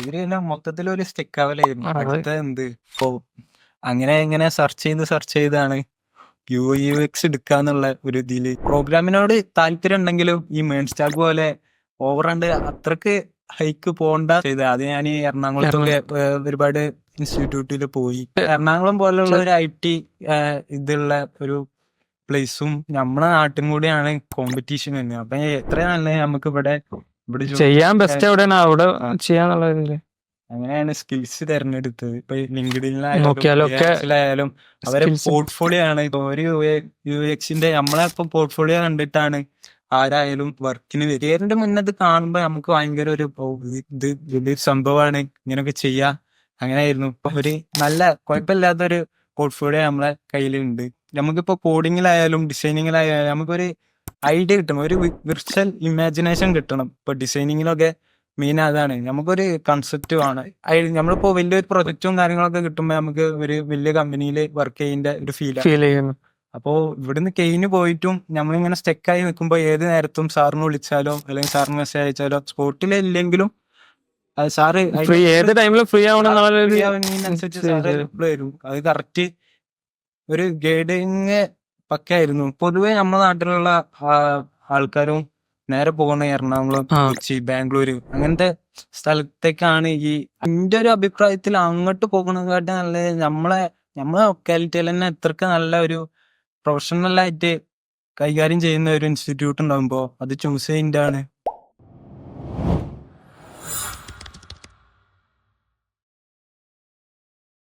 Degree എല്ലാം മൊത്തത്തിലൊരു സ്റ്റെക്കാവലായിരുന്നു. അത് അടുത്ത എന്ത് ഇപ്പോ അങ്ങനെ ഇങ്ങനെ സെർച്ച് ചെയ്താണ് UX എടുക്കാന്നുള്ള ഒരു ഇതില്. പ്രോഗ്രാമിനോട് താല്പര്യം ഉണ്ടെങ്കിലും ഈ മെയിൻ സ്റ്റാക്ക് പോലെ ഓവറാണ്ട് അത്രക്ക് ഹൈക്ക് പോണ്ട ചെയ്തത്. അത് ഞാൻ ഈ എറണാകുളത്തൊക്കെ ഒരുപാട് ഇൻസ്റ്റിറ്റ്യൂട്ടിൽ പോയി. എറണാകുളം പോലുള്ള ഒരു IT ഇതുള്ള ഒരു പ്ലേസും നമ്മളെ നാട്ടും കൂടിയാണ് കോമ്പറ്റീഷൻ തന്നെ. അപ്പൊ എത്ര നല്ല നമുക്ക് ഇവിടെ ചെയ്യാൻ ബെസ്റ്റ് എവിടെയാണ് അവിടെ ചെയ്യാന്നുള്ളതില് അങ്ങനെയാണ് സ്കിൽസ് തെരഞ്ഞെടുത്തത്. ഇപ്പൊ നോക്കിയാലൊക്കെ ലിങ്ക്ഡിനിലായാലും അവരെ skills പോർട്ട്ഫോളിയോ ആണ്. ഇപ്പൊ ഒരു UXന്റെ നമ്മളെ ഇപ്പൊ പോർട്ട്ഫോളിയോ കണ്ടിട്ടാണ് ആരായാലും വർക്കിന് വരിക. ഇതിന്റെ മുന്നേ ഇത് കാണുമ്പോ നമുക്ക് ഭയങ്കര ഒരു ഇത് വലിയൊരു സംഭവമാണ്, ഇങ്ങനെയൊക്കെ ചെയ്യാ. അങ്ങനെയായിരുന്നു. ഇപ്പൊ ഒരു നല്ല കുഴപ്പമില്ലാത്തൊരു പോർട്ട്ഫോളിയോ നമ്മളെ കയ്യിലുണ്ട്. നമുക്കിപ്പോ കോഡിങ്ങിലായാലും ഡിസൈനിങ്ങിലായാലും നമുക്കൊരു ഐഡിയ കിട്ടണം, ഒരു വിർച്വൽ ഇമാജിനേഷൻ കിട്ടണം. ഇപ്പൊ ഡിസൈനിങ്ങിലൊക്കെ മെയിൻ അതാണ്, നമുക്കൊരു കൺസെപ്റ്റ് വേണം. നമ്മളിപ്പോ വലിയൊരു പ്രൊജക്റ്റും കാര്യങ്ങളൊക്കെ കിട്ടുമ്പോൾ നമുക്ക് ഒരു വലിയ കമ്പനിയിൽ വർക്ക് ചെയ്യുന്ന ഒരു ഫീലാണ്. ഫീൽ ചെയ്യുന്നു. അപ്പോൾ ഇവിടുന്ന് കഴിഞ്ഞ് പോയിട്ടും നമ്മളിങ്ങനെ സ്റ്റെക്കായി നിൽക്കുമ്പോൾ ഏത് നേരത്തും സാറിന് വിളിച്ചാലോ അല്ലെങ്കിൽ സാറിന് മെസ്സേജ് അയച്ചാലോ സ്പോട്ടിൽ ഇല്ലെങ്കിലും അത് സാറ് ഫ്രീ ഏത് ടൈമിലും ഫ്രീ ആവണം അനുസരിച്ച് സാറ് റിപ്ലൈ വരും. അത് കറക്റ്റ് ഒരു ഗൈഡിങ് പക്കായിരുന്നു. പൊതുവെ നമ്മുടെ നാട്ടിലുള്ള ആൾക്കാരും നേരെ പോകുന്ന എറണാകുളം, കൊച്ചി, ബാംഗ്ലൂര് അങ്ങനത്തെ സ്ഥലത്തേക്കാണ്. എന്റെ ഒരു അഭിപ്രായത്തിൽ അങ്ങോട്ട് പോകുന്നതിനെക്കാട്ടും നല്ലത് നമ്മളെ ലൊക്കാലിറ്റിയിൽ തന്നെ എത്രക്ക് നല്ല ഒരു പ്രൊഫഷണൽ ആയിട്ട് കൈകാര്യം ചെയ്യുന്ന ഒരു ഇൻസ്റ്റിറ്റ്യൂട്ട് ഉണ്ടാകുമ്പോ അത് ചൂസ് ചെയ്യുന്നതാണ്